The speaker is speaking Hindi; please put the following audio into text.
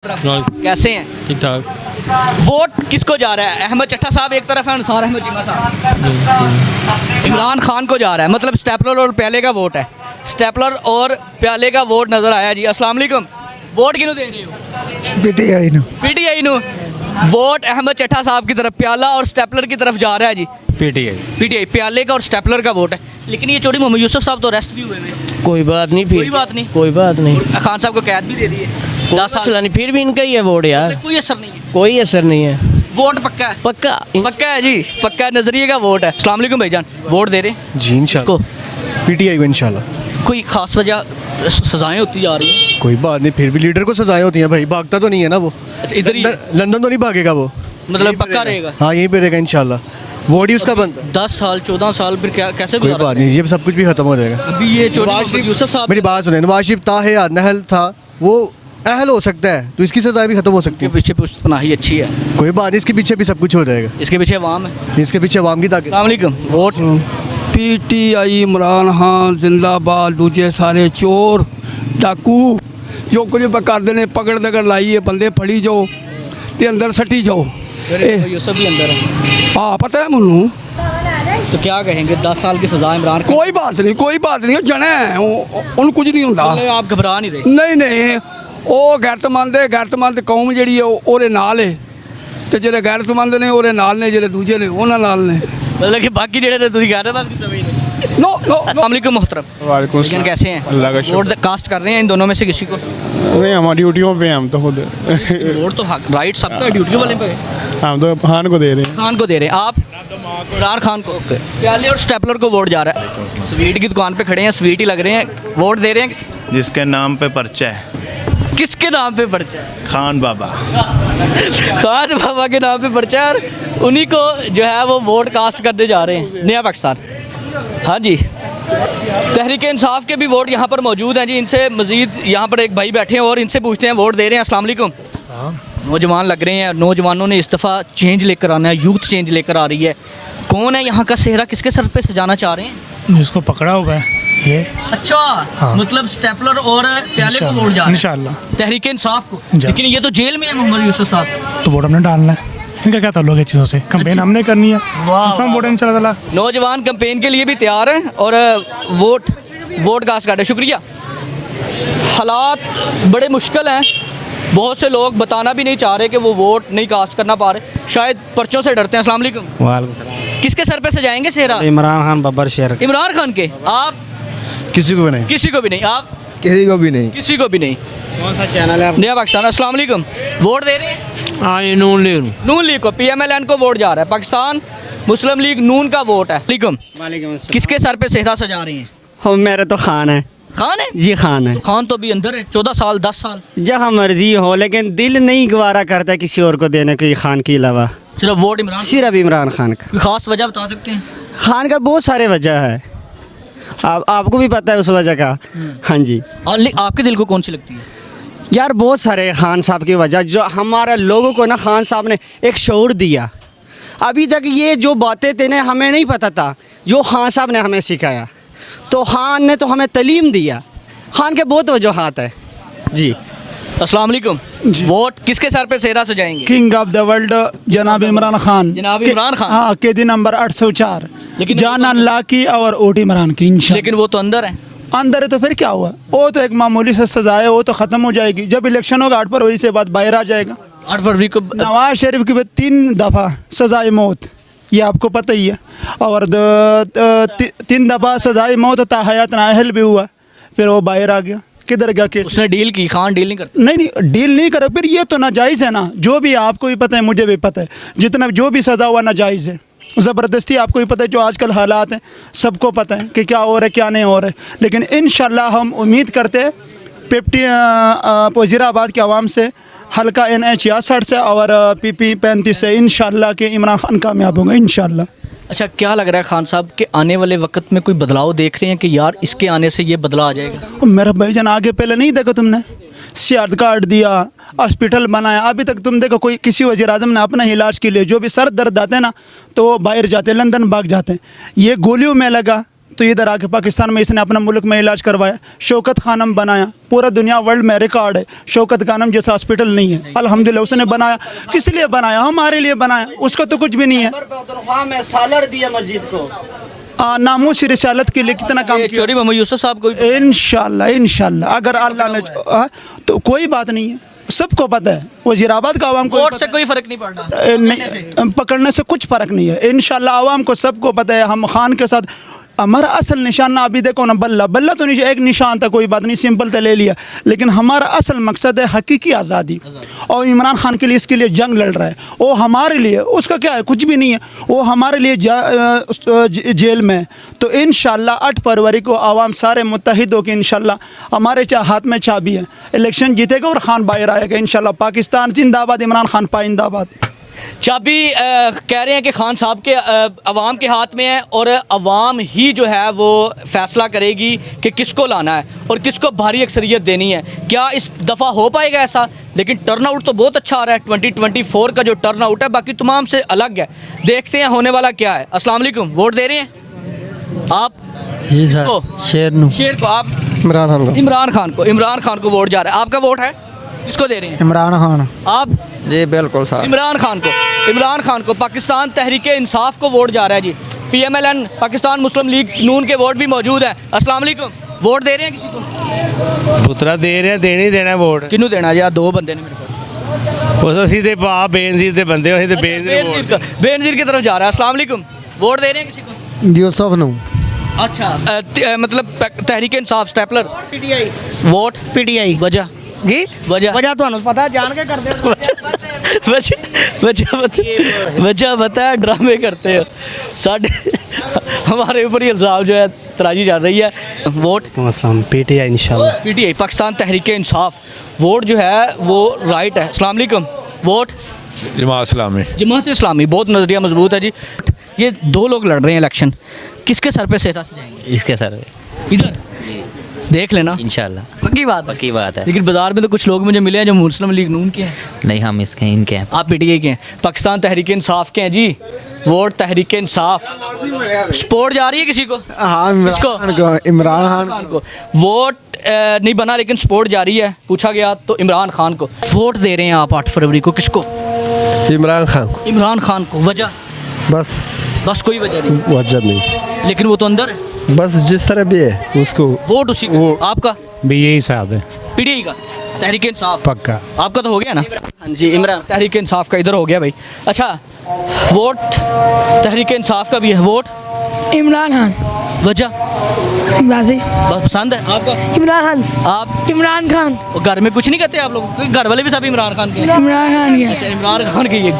कैसे हैं? ठीक ठाक। वोट किसको जा रहा है? अहमद चट्टा साहब एक तरफ है, अनुसार अहमद चीमा साहब। इमरान खान को जा रहा है, मतलब स्टेपलर और प्याले का वोट है। स्टेपलर और प्याले का वोट नज़र आया जी। अस्सलाम वालेकुम। वोट किन्हों दे रहे हो? पीटीआई नु। वोट अहमद चट्टा साहब की तरफ, प्याला और स्टेपलर की तरफ जा रहा है जी। पीटीआई प्याले का और स्टेपलर का वोट है। लेकिन ये चोरी मोहम्मद यूसुफ साहब तो अरेस्ट भी हुए हैं। कोई बात नहीं, फिर कोई बात नहीं, कोई बात नहीं। खान साहब को कैद भी दे दी है 10 साल। मसला नहीं, फिर भी इनका ही है वोट यार, कोई असर नहीं है। कोई असर नहीं है। वोट पक्का है, पक्का पक्का है जी, पक्का है, नजरिए का वोट है। अस्सलाम वालेकुम भाईजान। वोट दे रहे हैं जी इंशाल्लाह पीटीआई को इंशाल्लाह। कोई खास वजह सजाएं होती जा रही हैं? कोई बात नहीं, फिर भी लीडर को सजाएं होती हैं भाई, भागता तो नहीं है ना वो। अच्छा, इधर ही लंदन तो नहीं भागेगा वो, मतलब पक्का रहेगा। हाँ यहीं पे रहेगा इंशाल्लाह। वोट ही उसका बनता है। 10 साल 14 साल फिर क्या कैसे कोई गुजारा बात नहीं, ये सब कुछ भी खत्म हो जाएगा। अभी ये चोरी नवाज मोहम्मद यूसुफ साहब मेरी बात सुने, नवाज शरीफ था है या नहल था, वो अहल हो सकता है तो इसकी सजा भी खत्म हो सकती के है। पीछे पुष्टपनाही अच्छी है, कोई बात नहीं, इसके पीछे भी सब कुछ हो जाएगा। इसके पीछे अवाम है। इसके पीछे अवाम की ताकत। अस्सलाम वालेकुम। वोट पीटीआई इमरान खान जिंदाबाद, दूजे सारे चोर डाकू जो कुछ करते हैं पकड़ दकड़ लाइए, बंदे फड़ी जाओ ते अंदर सट्टी जाओ। यूसुफ भी अंदर है, हाँ पता है मैनू। तो क्या कहेंगे? 10 साल की सजा इमरान खान। कोई बात नहीं, कोई बात नहीं, जने उन कुछ नहीं होता। मतलब आप घबरा नहीं रहे? नहीं नहीं, ਉਹ ਗੈਰਤਮੰਦ ਕੌਮ ਜਿਹੜੀ ਹੈ ਉਹਦੇ ਨਾਲ ਹੈ ਤੇ ਜਿਹੜੇ ਗੈਰਤਮੰਦ ਨੇ ਉਹਦੇ ਨਾਲ ਨੇ, ਜਿਹੜੇ ਦੂਜੇ ਨੇ ਉਹਨਾਂ ਨਾਲ ਨੇ। मतलब कि बाकी जेड़े तुम कह रहे बात नहीं समझ नो नो नो। वालेकुम मोहतरम। वालेकुम लेकिन कैसे हैं? अल्लाह का शुक्र। वोट कास्ट कर रहे हैं इन दोनों में से किसी को? नहीं, हमारी ड्यूटियों पे हैं हम तो खुद। वोट तो हक राइट सबका है, ड्यूटी वाले पे है। हम तो खान को दे रहे हैं। खान को दे रहे हैं आप? इमरान खान को। प्याले और स्टेपलर को वोट जा रहा है। स्वीट की दुकान पे खड़े हैं, स्वीट ही लग रहे हैं। वोट दे रहे हैं जिसके नाम पे पर्चा है, किसके नाम पे पर्चा है? खान बाबा। खान बाबा के नाम पे पर्चा है और उन्हीं को जो है वो वोट कास्ट करने जा रहे हैं। नया पाकिस्तान। हाँ जी, तहरीक इंसाफ के भी वोट यहाँ पर मौजूद हैं जी। इनसे मज़ीद यहाँ पर एक भाई बैठे हैं और इनसे पूछते हैं, वोट दे रहे हैं। अस्सलाम वालेकुम। नौजवान लग रहे हैं, नौजवानों ने इस दफ़ा चेंज लेकर आना है, यूथ चेंज लेकर आ रही है। कौन है यहाँ का सेहरा, किसके सर पे सजाना चाह रहे हैं? जिसको पकड़ा हुआ है ये। अच्छा हाँ। मतलब स्टेपलर और प्याले को वोट जा रहे हैं इंशाल्लाह। तहरीक इंसाफ को। जा। लेकिन ये तो जेल में है मोहम्मद यूसुफ साहब। तो वोट हमने डालना है, इनका क्या ताल्लुक है चीज़ों से? कंपेन हमने करनी है, हम वोट इंशाल्लाह। नौजवान कैंपेन के लिए भी तैयार हैं और वोट कास्ट कर रहे हैं। शुक्रिया। हालात बड़े मुश्किल हैं, बहुत से लोग बताना भी नहीं चाह रहे कि वो वोट नहीं कास्ट करना पा रहे, शायद पर्चों से डरते हैं। अस्सलाम वालेकुम। किसके सर पे सजाएंगे सेहरा? इमरान खान बब्बर शेर। इमरान खान के। आप? किसी को भी नहीं। किसी को भी नहीं। आप? किसी को भी नहीं। किसी को भी नहीं। कौन सा चैनल है? नया पाकिस्तान। अस्सलाम वालेकुम। वोट दे रहे हैं? हाँ, ये नून लीग। नून लीग को, PMLN को वोट जा रहा है। पाकिस्तान मुस्लिम लीग नून का वोट है। वालेकुम। किसके सर पे सेहरा सजा रहे हैं? हो मेरा तो खान है खान है जी, खान है। खान तो अभी अंदर है, 14 साल 10 साल। जहाँ मर्जी हो, लेकिन दिल नहीं गवारा करता किसी और को देने को खान के अलावा। सिर्फ वोट इमरान? सिर्फ इमरान खान का। कोई खास वजह बता सकते हैं? खान का बहुत सारे वजह है, आपको भी पता है उस वजह का। हाँ जी। और आपके दिल को कौन सी लगती है? यार बहुत सारे खान साहब की वजह, जो हमारे लोगों को ना खान साहब ने एक शऊर दिया। अभी तक ये जो बातें थे ना हमें नहीं पता था, जो खान साहब ने हमें सिखाया। तो खान ने तो हमें तालीम दिया। खान के बहुत वजूहात है जी। अस्सलाम वालेकुम। वोट किसके सर पे सेहरा सजाएंगे? किंग ऑफ द वर्ल्ड जनाब इमरान खान। जनाब इमरान खान। हाँ, केदी नंबर 804। लेकिन जान अल्लाह की और वोट इमरान की इंशाल्लाह। लेकिन वो तो अंदर है। अंदर है तो फिर क्या हुआ? वो तो एक मामूली से सजा है, वो तो ख़त्म हो जाएगी जब इलेक्शन होगा 8 फरवरी से बाद बाहर आ जाएगा। 8 फरवरी को नवाज शरीफ की 3 दफ़ा सजाए मौत, ये आपको पता ही है। और 3 दफ़ा सजाए मौत ताहयात नाअहल भी हुआ, फिर वो बाहर आ गया। किधर गया केस? उसने डील की, खान डील नहीं करता। नहीं, डील नहीं करे, फिर ये तो नाजायज़ है ना। जो भी आपको भी पता है, मुझे भी पता है, जितना जो भी सज़ा हुआ नाजायज़ है। ज़बरदस्ती आपको भी पता है, जो आजकल हालात हैं सबको पता है कि क्या हो रहा है क्या नहीं हो रहा है। लेकिन इंशाल्लाह हम उम्मीद करते हैं वज़ीराबाद के आवाम से, हल्का NH 66 से और PP 35 से इंशाल्लाह कि इमरान खान कामयाब होंगे इंशाल्लाह। अच्छा, क्या लग रहा है खान साहब के आने वाले वक्त में कोई बदलाव देख रहे हैं कि यार इसके आने से ये बदला आ जाएगा? मेरा भाईजान, आगे पहले नहीं देखा तुमने? सेहत कार्ड दिया, हॉस्पिटल बनाया, अभी तक तुम देखो कोई किसी वज़ीर आज़म ने अपना इलाज के लिए जो भी सर दर्द आते हैं ना तो वो बाहर जाते हैं, लंदन भाग जाते हैं। ये गोलियों में लगा तो इधर आके पाकिस्तान में इसने अपना मुल्क में इलाज करवाया, शौकत खानम बनाया, पूरा दुनिया वर्ल्ड में रिकॉर्ड है, शौकत खानम जैसा हॉस्पिटल नहीं है। अल्हम्दुलिल्लाह उसने बनाया, किस लिए बनाया? हमारे लिए बनाया, उसका तो कुछ भी नहीं है। में सालर दिया मस्जिद को, नामूस रिसालत के लिए कितना काम ये किया। चोरी मोहम्मद यूसुफ साहब को इंशाल्लाह अगर अल्लाह ने तो कोई बात नहीं है, सबको पता है। वजीराबाद का आवाम को वोट से कोई फर्क नहीं पड़ रहा। नहीं, पकड़ने से कुछ फ़र्क नहीं है। इंशाल्लाह आवाम को सबको पता है। हम खान के साथ हमारा असल निशान ना, अभी देखो ना, बल्ला बल्ला तो एक निशान था, कोई बात नहीं, सिंपल तो ले लिया, लेकिन हमारा असल मकसद है हकीकी आज़ादी। और इमरान खान के लिए इसके लिए जंग लड़ रहा है, वो हमारे लिए, उसका क्या है, कुछ भी नहीं है, वो हमारे लिए जेल में है। तो इंशाल्लाह 8 फरवरी को आवाम सारे मुत्तहिद होकर इंशाल्लाह हमारे हाथ में चाबी है, इलेक्शन जीतेगा और खान बाहर आएगा इंशाल्लाह। पाकिस्तान जिंदाबाद, इमरान खान पाइंदाबाद। चाबी कह रहे हैं कि खान साहब के अवाम के हाथ में है और अवाम ही जो है वो फैसला करेगी कि किसको लाना है और किसको भारी अक्सरियत देनी है। क्या इस दफ़ा हो पाएगा ऐसा? लेकिन टर्नआउट तो बहुत अच्छा आ रहा है। 2024 का जो टर्नआउट है बाकी तमाम से अलग है। देखते हैं होने वाला क्या है। अस्सलाम वालेकुम, वोट दे रहे हैं आप? जी किसको? शेर को। आप? इमरान खान को। इमरान खान को वोट जा रहा है। आपका वोट है? किसको दे रहे हैं? इमरान खान। आप? जी बिल्कुल सर। इमरान खान को। पाकिस्तान तहरीक इंसाफ को वोट जा रहा है जी। PMLN पाकिस्तान मुस्लिम लीग नून के वोट भी मौजूद है। अस्सलाम वालेकुम, वोट दे रहे हैं किसी को? पुत्रा दे रहे हैं, देने ही देना वोट। किनू देना जी? 2 बंदे ने मेरे को। उस असी ते बेनजीर दे बंदे, असी ते बेनजीर की तरफ जा रहा है। अस्सलाम वालेकुम, वोट दे रहे हैं किसी को? यूसुफ नू। अच्छा, मतलब Tehreek Insaf stapler vote PTI वजह वजह तो पता जान के करते हो। वजह बता है, ड्रामे करते हो साढ़े हमारे ऊपर ही इल्ज़ाम जो है तराजी चल रही है। वोट PTI इंशाल्लाह। PTI पाकिस्तान तहरीक इंसाफ वोट जो है वो राइट है। अस्सलाम वालेकुम, वोट जमात इस्लामी। बहुत नज़रिया मजबूत है जी। ये 2 लोग लड़ रहे हैं इलेक्शन, किसके सर पे सेहता से जाएंगे? इसके सर इधर देख लेना इंशाल्लाह। पक्की बात है। लेकिन बाजार में तो कुछ लोग मुझे मिले हैं जो मुस्लिम लीग नून के हैं। नहीं, हम इसके इनके हैं। आप PTI के हैं, पाकिस्तान तहरीक इंसाफ के हैं जी। वोट तहरीक इंसाफ। सपोर्ट जा रही है किसी को? हाँ, इमरान खान को। वोट नहीं बना लेकिन सपोर्ट जारी है। पूछा गया तो इमरान खान को वोट दे रहे हैं आप 8 फरवरी को। किसको? इमरान खान को। वजह? बस कोई वजह नहीं। लेकिन वो तो अंदर है। बस जिस तरह भी है उसको वोट उसी को। आपका भी यही हिसाब है। PTI का तहरीक इंसाफ पक्का। आपका तो हो गया ना? हाँ जी, इमरान तहरीक इंसाफ का इधर हो गया भाई। अच्छा, वोट तहरीक इंसाफ का भी है। वोट इमरान खान। वजह? बस पसंद है आपका? इमरान खान। आप? इमरान खान। घर में कुछ नहीं कहते आप लोग? घर वाले भी सब इमरान खान के हैं? इमरान खान के। अच्छा, इमरान खान के ये